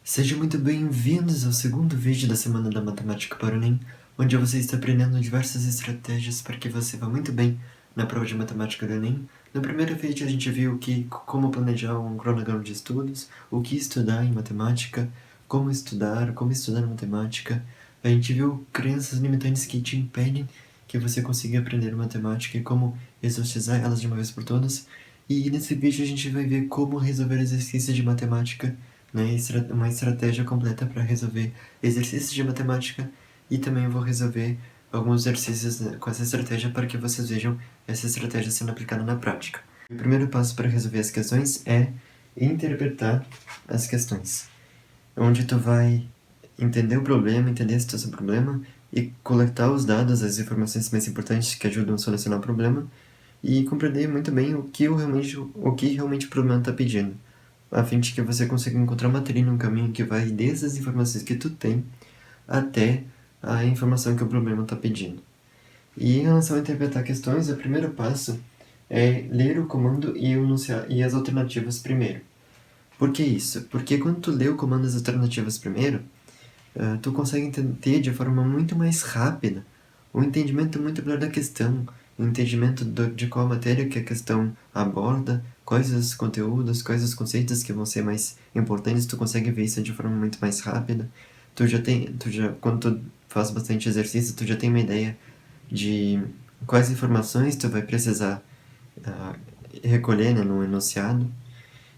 Sejam muito bem-vindos ao segundo vídeo da Semana da Matemática para o Enem, onde você está aprendendo diversas estratégias para que você vá muito bem na prova de matemática do Enem. No primeiro vídeo a gente viu como planejar um cronograma de estudos, o que estudar em matemática, como estudar matemática. A gente viu crenças limitantes que te impedem que você consiga aprender matemática e como exorcizar elas de uma vez por todas. E nesse vídeo a gente vai ver como resolver exercícios de matemática, né, uma estratégia completa para resolver exercícios de matemática, e também eu vou resolver alguns exercícios, né, com essa estratégia para que vocês vejam essa estratégia sendo aplicada na prática. O primeiro passo para resolver as questões é interpretar as questões, onde tu vai entender o problema, entender a situação do problema e coletar os dados, as informações mais importantes que ajudam a solucionar o problema e compreender muito bem o que realmente o problema está pedindo, a fim de que você consiga encontrar uma trilha, um caminho que vai desde as informações que tu tem até a informação que o problema está pedindo. E em relação a interpretar questões, o primeiro passo é ler o comando e as alternativas primeiro. Por que isso? Porque quando tu lê o comando e as alternativas primeiro, tu consegue ter de forma muito mais rápida um entendimento muito melhor da questão, um entendimento de qual matéria que a questão aborda, quais os conteúdos, quais os conceitos que vão ser mais importantes, tu consegue ver isso de forma muito mais rápida. Quando tu faz bastante exercício, tu já tem uma ideia de quais informações tu vai precisar recolher, né, no enunciado.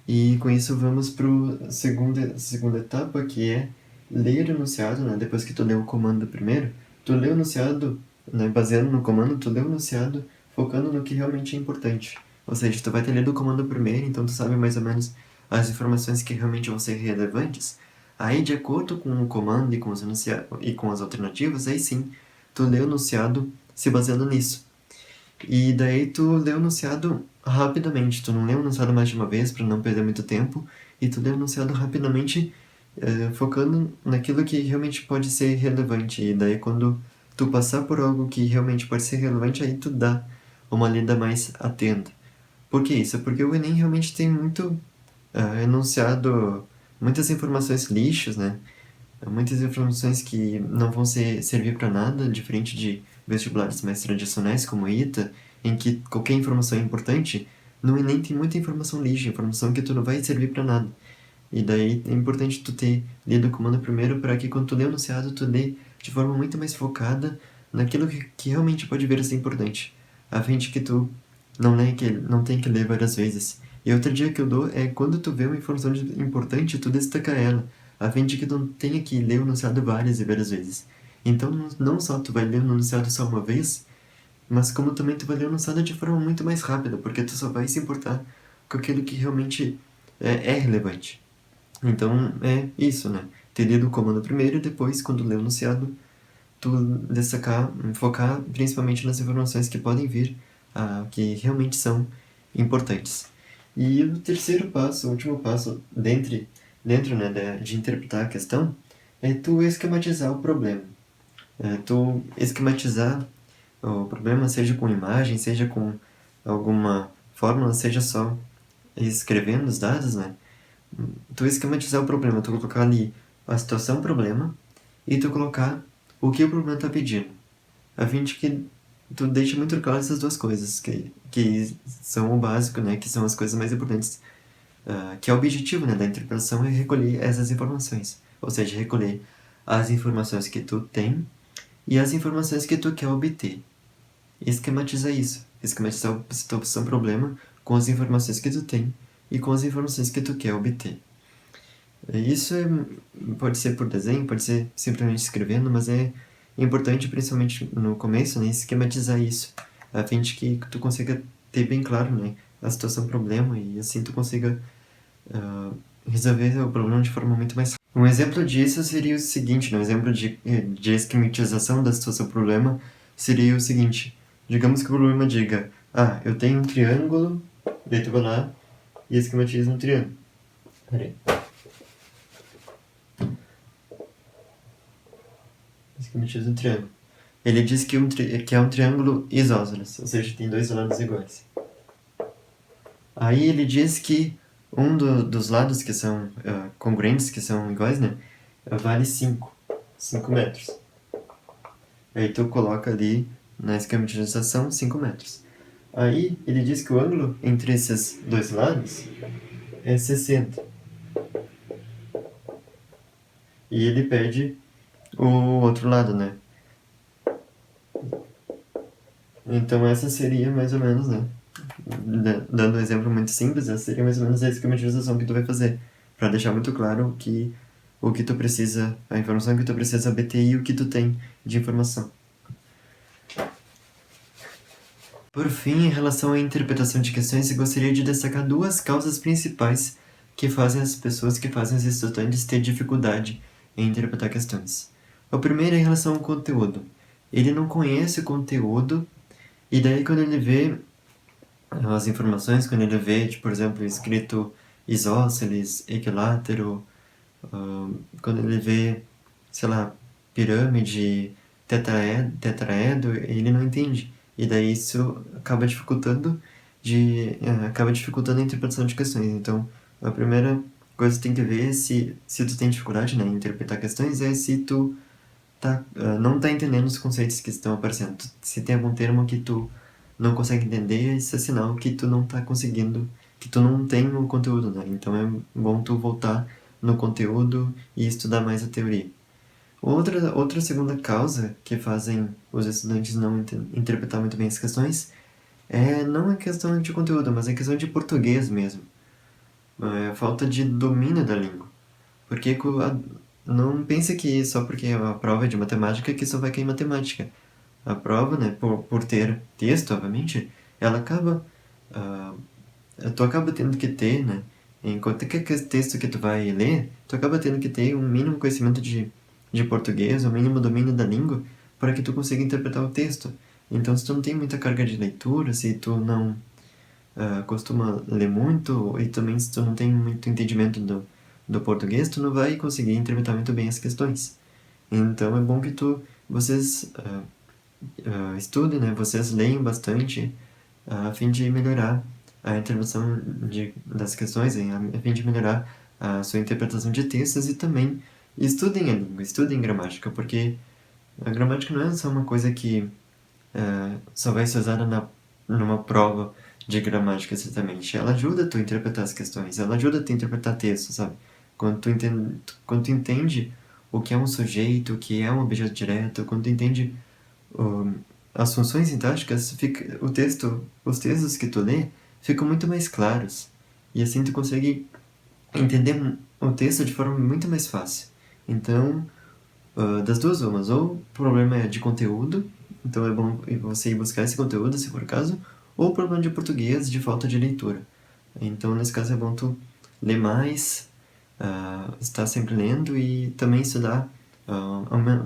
E com isso vamos para a segunda etapa, que é ler o enunciado, né? Depois que tu leu o comando primeiro, tu lê o enunciado, né? Baseando no comando, tu lê o enunciado focando no que realmente é importante. Ou seja, tu vai ter lido o comando primeiro, então tu sabe mais ou menos as informações que realmente vão ser relevantes. Aí, de acordo com o comando e com as alternativas, aí sim, tu lê o enunciado se baseando nisso. E daí tu lê o enunciado rapidamente, tu não lê o enunciado mais de uma vez para não perder muito tempo, e tu lê o enunciado rapidamente, focando naquilo que realmente pode ser relevante. E daí quando tu passar por algo que realmente pode ser relevante, aí tu dá uma lida mais atenta. Por que isso? Porque o Enem realmente tem muito enunciado, muitas informações lixos, né? Muitas informações que não vão servir para nada, diferente de vestibulares mais tradicionais como o ITA, em que qualquer informação é importante. No Enem tem muita informação lixo, informação que tu não vai servir para nada. E daí é importante tu ter lido o comando primeiro para que quando tu lê o enunciado, tu lê de forma muito mais focada naquilo que realmente pode vir a ser importante, a fim de que tu não tenha que ler várias vezes. E outra dica que eu dou é quando tu vê uma informação importante, tu destaca ela, a fim de que tu não tenha que ler o enunciado várias e várias vezes. Então não só tu vai ler o enunciado só uma vez, mas como também tu vai ler o enunciado de forma muito mais rápida, porque tu só vai se importar com aquilo que realmente é relevante. Então é isso, né? Ter lido o comando primeiro e depois, quando ler o enunciado, tu focar principalmente nas informações que podem vir, que realmente são importantes. E o terceiro passo, o último passo dentro, né, de interpretar a questão, é tu esquematizar o problema. Tu esquematizar o problema, seja com imagem, seja com alguma fórmula, seja só escrevendo os dados, né? Tu esquematizar o problema, tu colocar ali a situação problema e tu colocar o que o problema está pedindo, a fim de que tu deixe muito claro essas duas coisas, que são o básico, né, que são as coisas mais importantes, que é o objetivo, né, da interpretação é recolher essas informações, ou seja, recolher as informações que tu tem e as informações que tu quer obter. Esquematizar isso, esquematizar a situação problema com as informações que tu tem e com as informações que tu quer obter. Isso pode ser por desenho, pode ser simplesmente escrevendo, mas é importante, principalmente no começo, né, esquematizar isso, a fim de que tu consiga ter bem claro, né, a situação problema e assim tu consiga resolver o problema de forma muito mais rápida. Um exemplo disso seria o seguinte, né, um exemplo de esquematização da situação problema seria o seguinte: digamos que o problema diga, eu tenho um triângulo, daí tu vai lá e esquematiza um triângulo. Peraí. Esquematiza um triângulo. Ele diz que é um triângulo isósceles, ou seja, tem dois lados iguais. Aí ele diz que dos lados que são congruentes, que são iguais, né, vale 5 metros. Aí tu coloca ali na esquematização 5 metros. Aí ele diz que o ângulo entre esses dois lados é 60. E ele pede o outro lado, né? Então essa seria mais ou menos, né? Dando um exemplo muito simples, essa seria mais ou menos a esquematização que tu vai fazer. Para deixar muito claro o que tu precisa, a informação que tu precisa obter e o que tu tem de informação. Por fim, em relação à interpretação de questões, eu gostaria de destacar duas causas principais que fazem as pessoas, que fazem os estudantes ter dificuldade em interpretar questões. O primeiro é em relação ao conteúdo. Ele não conhece o conteúdo e daí quando ele vê as informações, quando ele vê, tipo, por exemplo, escrito isósceles, equilátero, quando ele vê, sei lá, pirâmide, tetraedro, ele não entende. E daí isso acaba dificultando a interpretação de questões. Então, a primeira coisa que tu tem que ver se tu tem dificuldade, né, em interpretar questões é se tu não tá entendendo os conceitos que estão aparecendo. Se tem algum termo que tu não consegue entender, isso é sinal que tu não tá conseguindo, que tu não tem o conteúdo, né? Então é bom tu voltar no conteúdo e estudar mais a teoria. Outra segunda causa que fazem os estudantes não interpretar muito bem as questões não é questão de conteúdo, mas é questão de português mesmo. É a falta de domínio da língua. Porque não pense que só porque a prova é de matemática que só vai cair matemática. A prova, né, por ter texto, obviamente, ela acaba... tu acaba tendo que ter, né, em qualquer texto que tu vai ler, tu acaba tendo que ter um mínimo conhecimento de português, um mínimo domínio da língua, para que tu consiga interpretar o texto. Então, se tu não tem muita carga de leitura, se tu não costuma ler muito, e também se tu não tem muito entendimento do português, tu não vai conseguir interpretar muito bem as questões. Então, é bom que vocês estudem, né? Vocês leiam bastante a fim de melhorar a interpretação das questões, a fim de melhorar a sua interpretação de textos e também estudem a língua, estudem gramática, porque a gramática não é só uma coisa que só vai ser usada numa prova de gramática, exatamente. Ela ajuda tu a interpretar as questões, ela ajuda tu a interpretar textos, sabe? Quando tu entende o que é um sujeito, o que é um objeto direto, quando tu entende as funções sintáticas, os textos que tu lê ficam muito mais claros. E assim tu consegue entender o texto de forma muito mais fácil. Então, das duas umas, ou o problema é de conteúdo, então é bom você ir buscar esse conteúdo, se for o caso, ou o problema de português, de falta de leitura. Então, nesse caso, é bom tu ler mais, estar sempre lendo e também estudar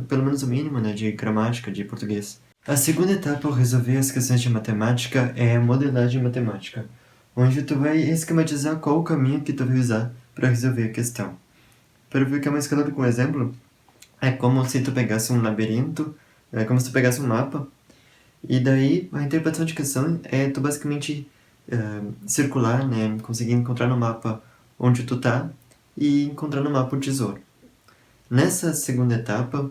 pelo menos o mínimo, né, de gramática, de português. A segunda etapa ao resolver as questões de matemática é a modelagem matemática, onde tu vai esquematizar qual o caminho que tu vai usar para resolver a questão. Para ficar mais claro com um exemplo, é como se tu pegasse um labirinto, é como se tu pegasse um mapa, e daí a interpretação de questão é tu basicamente circular, né, conseguir encontrar no mapa onde tu tá e encontrar no mapa o tesouro. Nessa segunda etapa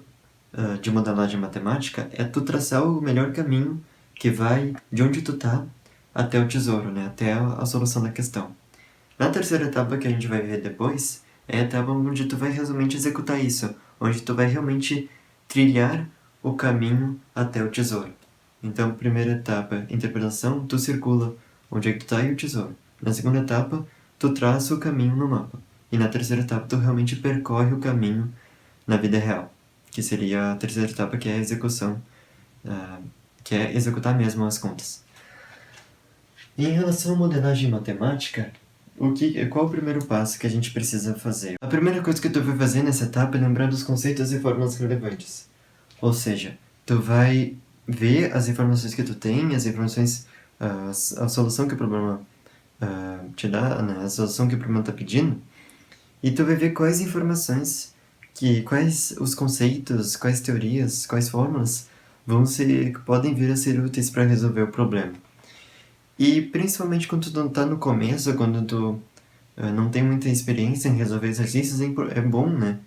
de modelagem matemática é tu traçar o melhor caminho que vai de onde tu tá até o tesouro, né, até a solução da questão. Na terceira etapa que a gente vai ver depois, é a etapa onde tu vai realmente executar isso, onde tu vai realmente trilhar o caminho até o tesouro. Então, primeira etapa, interpretação, tu circula onde é que tu tá e o tesouro. Na segunda etapa, tu traça o caminho no mapa. E na terceira etapa, tu realmente percorre o caminho na vida real, que seria a terceira etapa, que é a execução, que é executar mesmo as contas. E em relação à modelagem matemática, qual o primeiro passo que a gente precisa fazer? A primeira coisa que tu vai fazer nessa etapa é lembrar dos conceitos e fórmulas relevantes. Ou seja, tu vai ver as informações que tu tem, as informações, a solução que o problema te dá, né? A solução que o problema está pedindo, e tu vai ver quais informações, quais os conceitos, quais teorias, quais fórmulas podem vir a ser úteis para resolver o problema. E principalmente quando tu tá no começo, quando tu não tem muita experiência em resolver exercícios, é bom, né?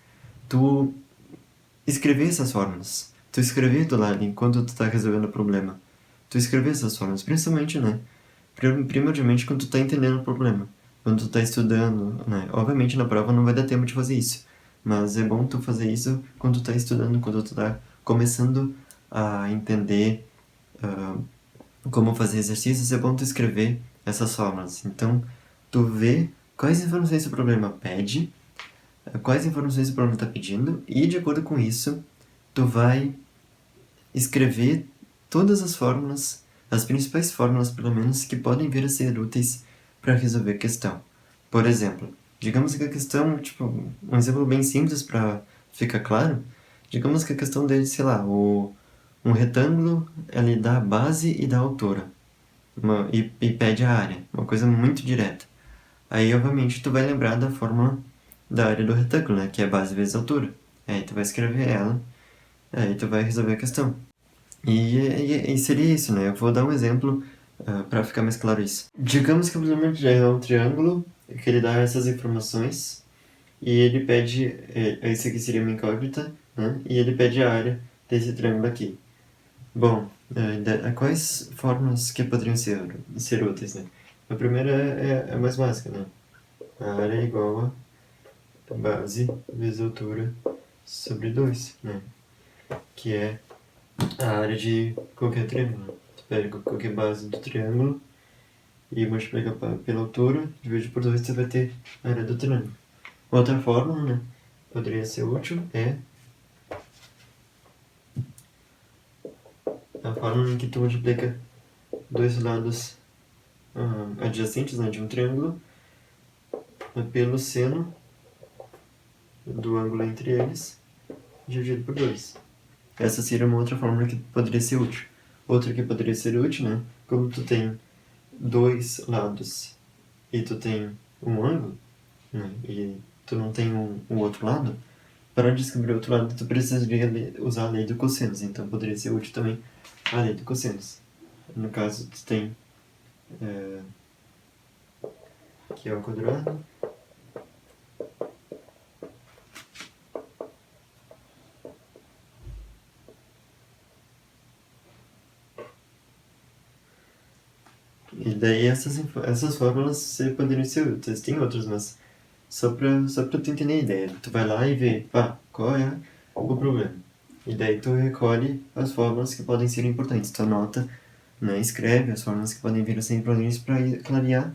Tu escrever essas fórmulas. Tu escrever do lado enquanto tu tá resolvendo o problema. Tu escrever essas fórmulas, principalmente, né? Primordialmente quando tu tá entendendo o problema. Quando tu tá estudando, né? Obviamente na prova não vai dar tempo de fazer isso. Mas é bom tu fazer isso quando tu tá estudando, quando tu tá começando a entender como fazer exercícios, é bom tu escrever essas fórmulas. Então, tu vê quais informações o problema pede, quais informações o problema está pedindo, e de acordo com isso, tu vai escrever todas as fórmulas, as principais fórmulas, pelo menos, que podem vir a ser úteis para resolver a questão. Por exemplo, digamos que a questão, tipo, um exemplo bem simples para ficar claro, digamos que a questão dele, sei lá, um retângulo, ele dá a base e dá a altura, e pede a área, uma coisa muito direta. Aí, obviamente, tu vai lembrar da fórmula da área do retângulo, né, que é base vezes altura. Aí tu vai escrever ela, aí tu vai resolver a questão. E seria isso, né? Eu vou dar um exemplo para ficar mais claro isso. Digamos que o problema é um triângulo, que ele dá essas informações, e ele pede, isso aqui seria uma incógnita, né? E ele pede a área desse triângulo aqui. Bom, quais formas que poderiam ser úteis, né? A primeira é a mais básica, né? A área é igual a base vezes altura sobre 2, né? Que é a área de qualquer triângulo. Tu pega qualquer base do triângulo e multiplica pela altura, divide por 2, você vai ter a área do triângulo. Outra fórmula, né, poderia ser útil, é a fórmula em que tu multiplica dois lados adjacentes, né, de um triângulo pelo seno do ângulo entre eles, dividido por 2. Essa seria uma outra fórmula que poderia ser útil. Outra que poderia ser útil, né, como tu tem dois lados e tu tem um ângulo, né, e tu não tem um outro lado, para descobrir o outro lado tu precisaria usar a lei do cosseno, então poderia ser útil também a lei do cosseno. No caso, tu tem que é o quadrado e daí essas fórmulas poderiam ser úteis. Tem outras, mas só pra tu entender a ideia. Tu vai lá e vê, qual é o problema. E daí tu recolhe as fórmulas que podem ser importantes. Tu anota, né, escreve as fórmulas que podem vir a ser importantes para clarear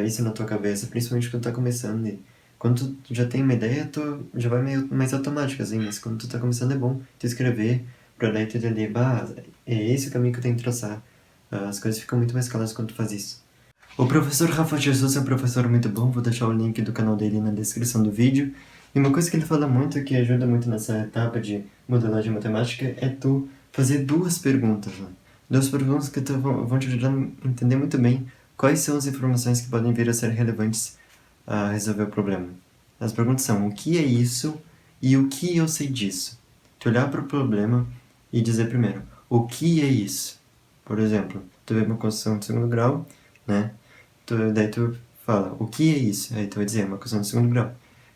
isso na tua cabeça, principalmente quando tá começando. E quando tu já tem uma ideia, tu já vai meio mais automático, assim, mas quando tu tá começando é bom tu escrever, pra daí tu entender, é esse o caminho que eu tenho que traçar. As coisas ficam muito mais claras quando tu faz isso. O professor Rafa Jesus é um professor muito bom, vou deixar o link do canal dele na descrição do vídeo. E uma coisa que ele fala muito, que ajuda muito nessa etapa de modelagem matemática, é tu fazer duas perguntas, né? Duas perguntas que vão te ajudar a entender muito bem quais são as informações que podem vir a ser relevantes a resolver o problema. As perguntas são, o que é isso e o que eu sei disso? Tu olhar para o problema e dizer primeiro, o que é isso? Por exemplo, tu vê uma construção de segundo grau, né? Daí tu fala, o que é isso? Aí tu vai dizer, é uma construção de segundo grau.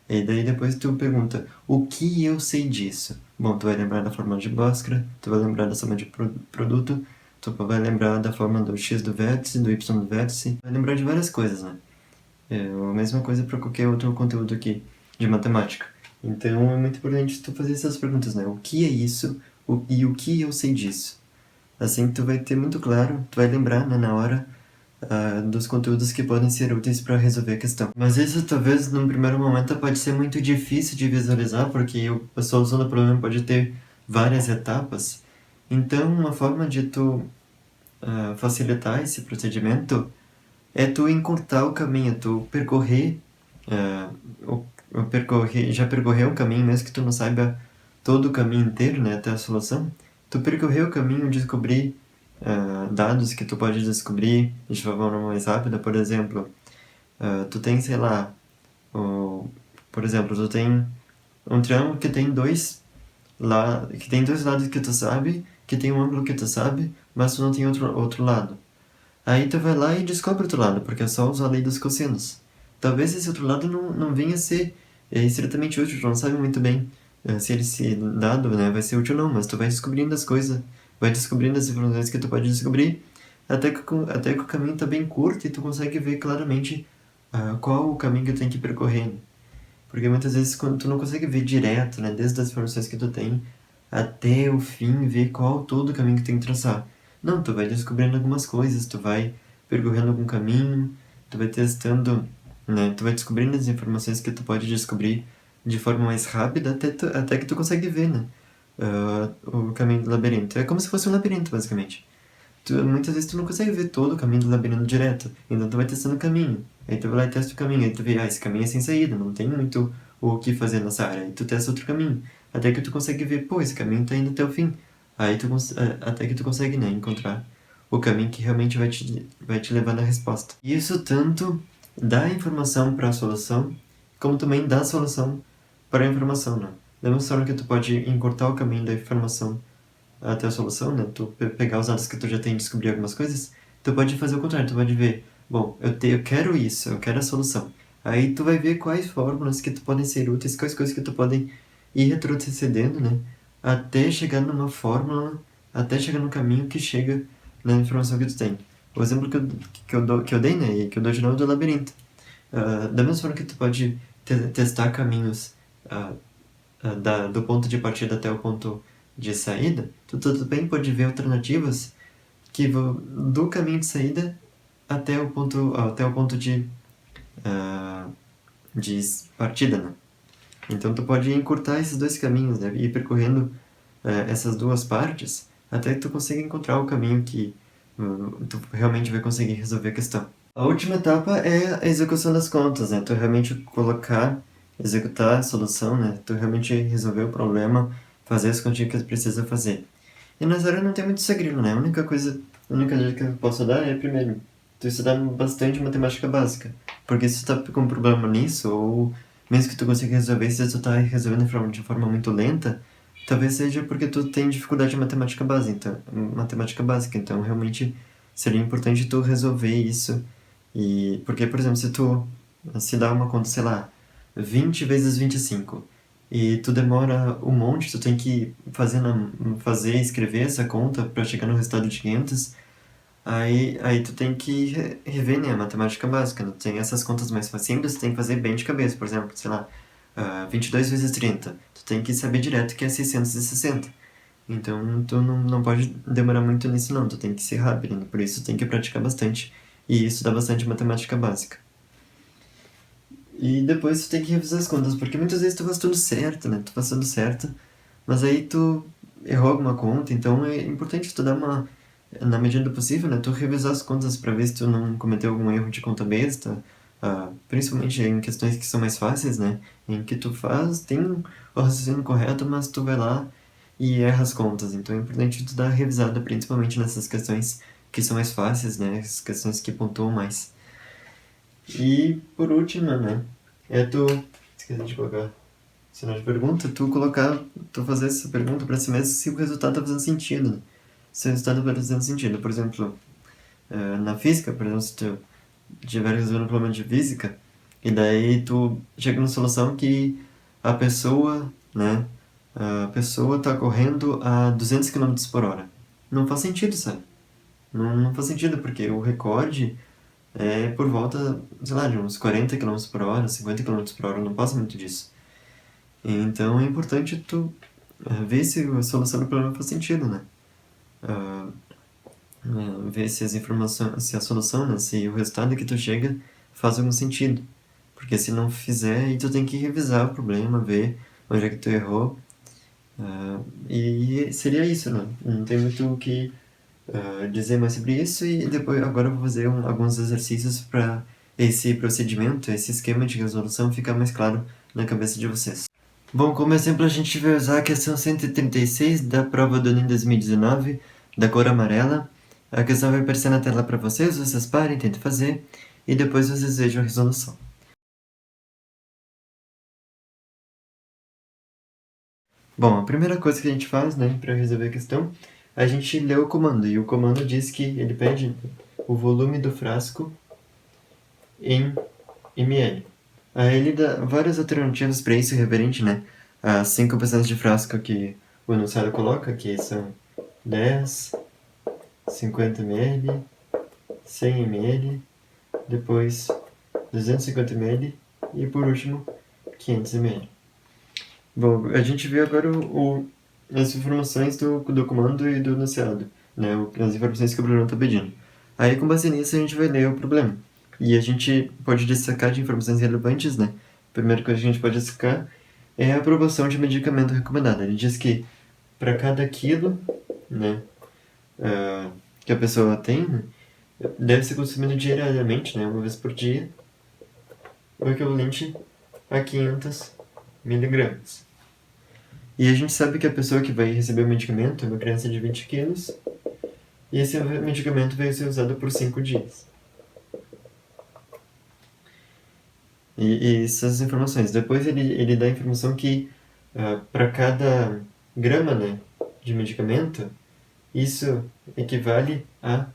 E daí depois tu pergunta, o que eu sei disso? Bom, tu vai lembrar da fórmula de Bhaskara, tu vai lembrar da soma de produto, tu vai lembrar da fórmula do x do vértice, do y do vértice, vai lembrar de várias coisas, né? É a mesma coisa para qualquer outro conteúdo aqui de matemática. Então é muito importante tu fazer essas perguntas, né? O que é isso e o que eu sei disso? Assim tu vai ter muito claro, tu vai lembrar, né, na hora dos conteúdos que podem ser úteis para resolver a questão. Mas isso talvez num primeiro momento pode ser muito difícil de visualizar, porque a solução do problema pode ter várias etapas. Então uma forma de tu facilitar esse procedimento é tu encurtar o caminho, tu percorrer, já percorrer um caminho, mesmo que tu não saiba todo o caminho inteiro, né, até a solução, tu percorrer o caminho, descobrir dados que tu pode descobrir de forma mais rápida. Por exemplo, tu tem, sei lá, por exemplo, tu tem um triângulo que tem dois lados que tu sabe, que tem um ângulo que tu sabe, mas tu não tem outro lado. Aí tu vai lá e descobre outro lado, porque é só usar a lei dos cossenos. talvez esse outro lado não venha a ser estritamente útil, tu não sabe muito bem se esse dado, né, vai ser útil ou não, mas tu vai descobrindo as coisas, vai descobrindo as informações que tu pode descobrir, até que o caminho tá bem curto e tu consegue ver claramente qual o caminho que tu tem que percorrer, né? Porque muitas vezes quando tu não consegue ver direto, né, desde as informações que tu tem até o fim, ver qual todo o caminho que tu tem que traçar. Não, tu vai descobrindo algumas coisas, tu vai percorrendo algum caminho, tu vai testando, né, tu vai descobrindo as informações que tu pode descobrir de forma mais rápida até que tu consegue ver, né, o caminho do labirinto. É como se fosse um labirinto, basicamente. Muitas vezes tu não consegue ver todo o caminho do labirinto direto, então tu vai testando o caminho. Aí tu vai lá e testa o caminho, aí tu vê, esse caminho é sem saída, não tem muito o que fazer nessa área. Aí tu testa outro caminho, até que tu consegue ver, pô, esse caminho tá indo até o fim. Até que tu consegue, né, encontrar o caminho que realmente vai te levar na resposta. E isso tanto dá informação para a solução, como também dá a solução para a informação, né? Da mesma forma que tu pode encurtar o caminho da informação até a solução, né? Tu pegar os dados que tu já tem e descobrir algumas coisas, tu pode fazer o contrário, tu pode ver, bom, eu quero isso, eu quero a solução. Aí tu vai ver quais fórmulas que tu podem ser úteis, quais coisas que tu podem ir retrocedendo, né? Até chegar numa fórmula, até chegar no caminho que chega na informação que tu tem. O exemplo que eu dei, né, e que eu dou de novo do labirinto. Da mesma forma que tu pode testar caminhos do ponto de partida até o ponto de saída, tu também pode ver alternativas que vão do caminho de saída até o ponto de partida, né? Então tu pode encurtar esses dois caminhos, né? Ir percorrendo essas duas partes até que tu consiga encontrar o caminho que tu realmente vai conseguir resolver a questão. A última etapa é a execução das contas, né? Tu realmente executar a solução, né? Tu realmente resolver o problema, fazer as continhas que precisa fazer. E nessa área não tem muito segredo, né? A única dica que eu posso dar é, primeiro, tu estudar bastante matemática básica. Porque se tu tá com um problema nisso, ou mesmo que tu consiga resolver, se tu tá resolvendo de forma muito lenta, talvez seja porque tu tem dificuldade em matemática básica. Então, realmente, seria importante tu resolver isso. Porque, por exemplo, se tu se dá uma conta, sei lá, 20 vezes 25 e tu demora um monte, tu tem que escrever essa conta para chegar no resultado de 500, aí tu tem que rever, né, a matemática básica, né? Tem essas contas mais simples, tu tem que fazer bem de cabeça, por exemplo, sei lá, 22 vezes 30, tu tem que saber direto que é 660. Então, tu não pode demorar muito nisso não, tu tem que ser rápido, né? Por isso tu tem que praticar bastante e estudar bastante matemática básica. E depois tu tem que revisar as contas, porque muitas vezes tu faz tudo certo, né? Tu faz tudo certo, mas aí tu errou alguma conta, então é importante tu dar na medida do possível, né? Tu revisar as contas pra ver se tu não cometeu algum erro de conta besta, principalmente em questões que são mais fáceis, né? Em que tem o raciocínio correto, mas tu vai lá e erra as contas. Então é importante tu dar a revisada, principalmente nessas questões que são mais fáceis, né? As questões que pontuam mais. E por último, né? Esqueci de colocar sinal de pergunta, tu fazer essa pergunta pra si mesmo se o resultado tá fazendo sentido, né? Se o resultado tá fazendo sentido. Por exemplo, na física, por exemplo, se tu estiver resolvendo um problema de física, e daí tu chega numa solução que a pessoa, né? A pessoa tá correndo a 200 km por hora. Não faz sentido, sabe? Não faz sentido, porque o recorde é por volta, sei lá, de uns 40 km por hora, 50 km por hora, não passa muito disso. Então é importante tu ver se a solução do problema faz sentido, né? Ver se as informações, se a solução, né, se o resultado que tu chega faz algum sentido. Porque se não fizer, aí tu tem que revisar o problema, ver onde é que tu errou. E seria isso, né? Não tem muito o que dizer mais sobre isso e depois agora eu vou fazer alguns exercícios para esse procedimento, esse esquema de resolução ficar mais claro na cabeça de vocês. Bom, como exemplo a gente vai usar a questão 136 da prova do Enem 2019, da cor amarela. A questão vai aparecer na tela para vocês parem, tentem fazer e depois vocês vejam a resolução. Bom, a primeira coisa que a gente faz, né, para resolver a questão, a gente lê o comando, e o comando diz que ele pede o volume do frasco em ml. Aí ele dá várias alternativas para isso referente, né, a 5% de frasco que o enunciado coloca, que são 10, 50 ml, 100 ml, depois 250 ml e por último 500 ml. Bom, a gente viu agora as informações do comando e do enunciado, né, as informações que o Bruno está pedindo. Aí com base nisso a gente vai ler o problema. E a gente pode destacar de informações relevantes, né? A primeira coisa que a gente pode destacar é a proporção de medicamento recomendada. Ele diz que para cada quilo, né, que a pessoa tem, né, deve ser consumido diariamente, né, uma vez por dia, o equivalente a 500 miligramas. E a gente sabe que a pessoa que vai receber o medicamento é uma criança de 20 quilos, e esse medicamento vai ser usado por 5 dias. E essas informações. Depois ele dá a informação que para cada grama, né, de medicamento, isso equivale a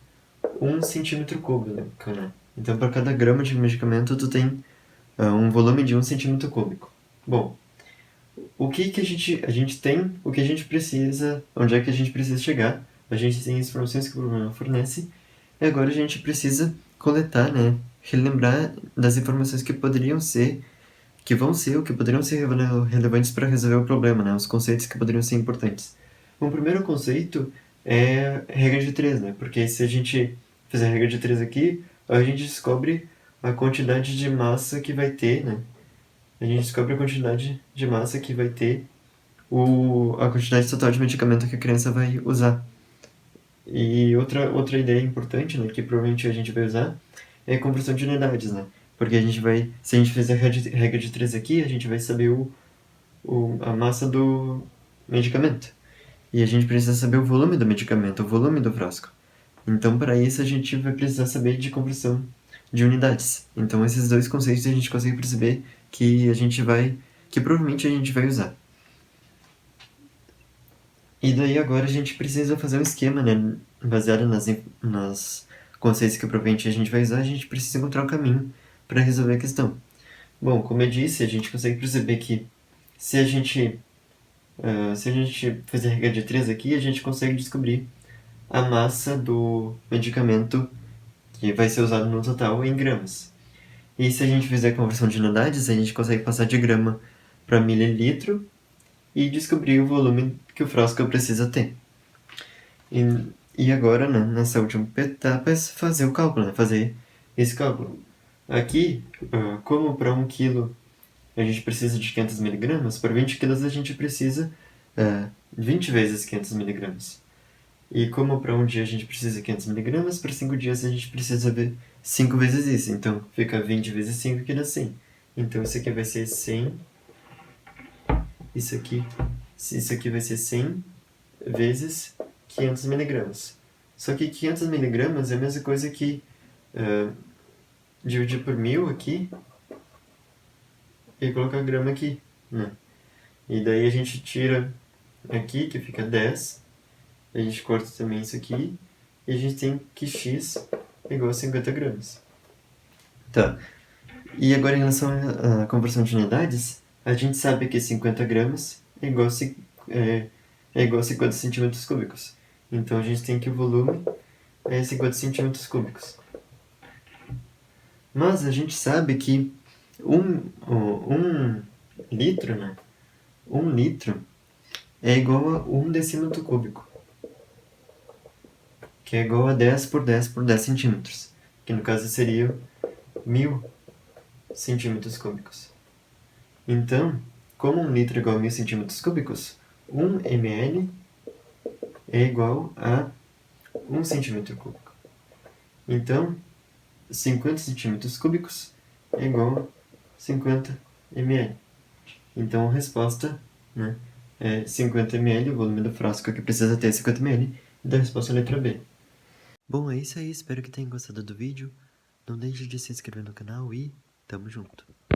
1 centímetro cúbico, né? Então, para cada grama de medicamento, tu tem um volume de 1 centímetro cúbico. Bom, o que a gente tem, o que a gente precisa, onde é que a gente precisa chegar? A gente tem as informações que o programa fornece, e agora a gente precisa coletar, né, relembrar das informações que poderiam ser, que vão ser ou que poderiam ser relevantes para resolver o problema, né, os conceitos que poderiam ser importantes. O primeiro conceito é a regra de 3, né, porque se a gente fizer a regra de 3 aqui, a gente descobre a quantidade de massa que vai ter, né, a gente descobre a quantidade de massa que vai ter a quantidade total de medicamento que a criança vai usar. E outra ideia importante, né, que provavelmente a gente vai usar, é a conversão de unidades, né? Porque a gente vai, se a gente fizer a regra de 3 aqui, a gente vai saber a massa do medicamento. E a gente precisa saber o volume do medicamento, o volume do frasco. Então, para isso, a gente vai precisar saber de conversão de unidades. Então, esses dois conceitos a gente consegue perceber que que provavelmente a gente vai usar. E daí agora a gente precisa fazer um esquema, né? Baseado nas conceitos que provavelmente a gente vai usar, a gente precisa encontrar um caminho para resolver a questão. Bom, como eu disse, a gente consegue perceber que se a gente, se a gente fizer a regra de 3 aqui, a gente consegue descobrir a massa do medicamento que vai ser usado no total em gramas. E se a gente fizer a conversão de unidades, a gente consegue passar de grama para mililitro e descobrir o volume que o frasco precisa ter. E agora, né, nessa última etapa, é fazer o cálculo, né, fazer esse cálculo. Aqui, como para 1 quilo a gente precisa de 500 miligramas, para 20 quilos a gente precisa 20 vezes 500 miligramas. E como para um dia a gente precisa de 500 miligramas, para 5 dias a gente precisa ver 5 vezes isso. Então, fica 20 vezes 5 que dá 100. Então, isso aqui vai ser 100. Isso aqui vai ser 100 vezes 500 miligramas. Só que 500 miligramas é a mesma coisa que dividir por 1000 aqui e colocar grama aqui, né? E daí a gente tira aqui, que fica 10. A gente corta também isso aqui. E a gente tem que x é igual a 50 gramas. Tá. E agora em relação à conversão de unidades, a gente sabe que 50 gramas é igual a 50 centímetros cúbicos. Então a gente tem que o volume é 50 centímetros cúbicos. Mas a gente sabe que um litro, né? 1 litro é igual a 1 decímetro cúbico, que é igual a 10 por 10 por 10 centímetros, que no caso seria 1000 centímetros cúbicos. Então, como 1 litro é igual a 1000 centímetros cúbicos, 1 ml é igual a 1 centímetro cúbico. Então, 50 centímetros cúbicos é igual a 50 ml. Então, a resposta, né, é 50 ml, o volume do frasco que precisa ter 50 ml, e da resposta é a letra B. Bom, é isso aí, espero que tenham gostado do vídeo. Não deixe de se inscrever no canal e tamo junto.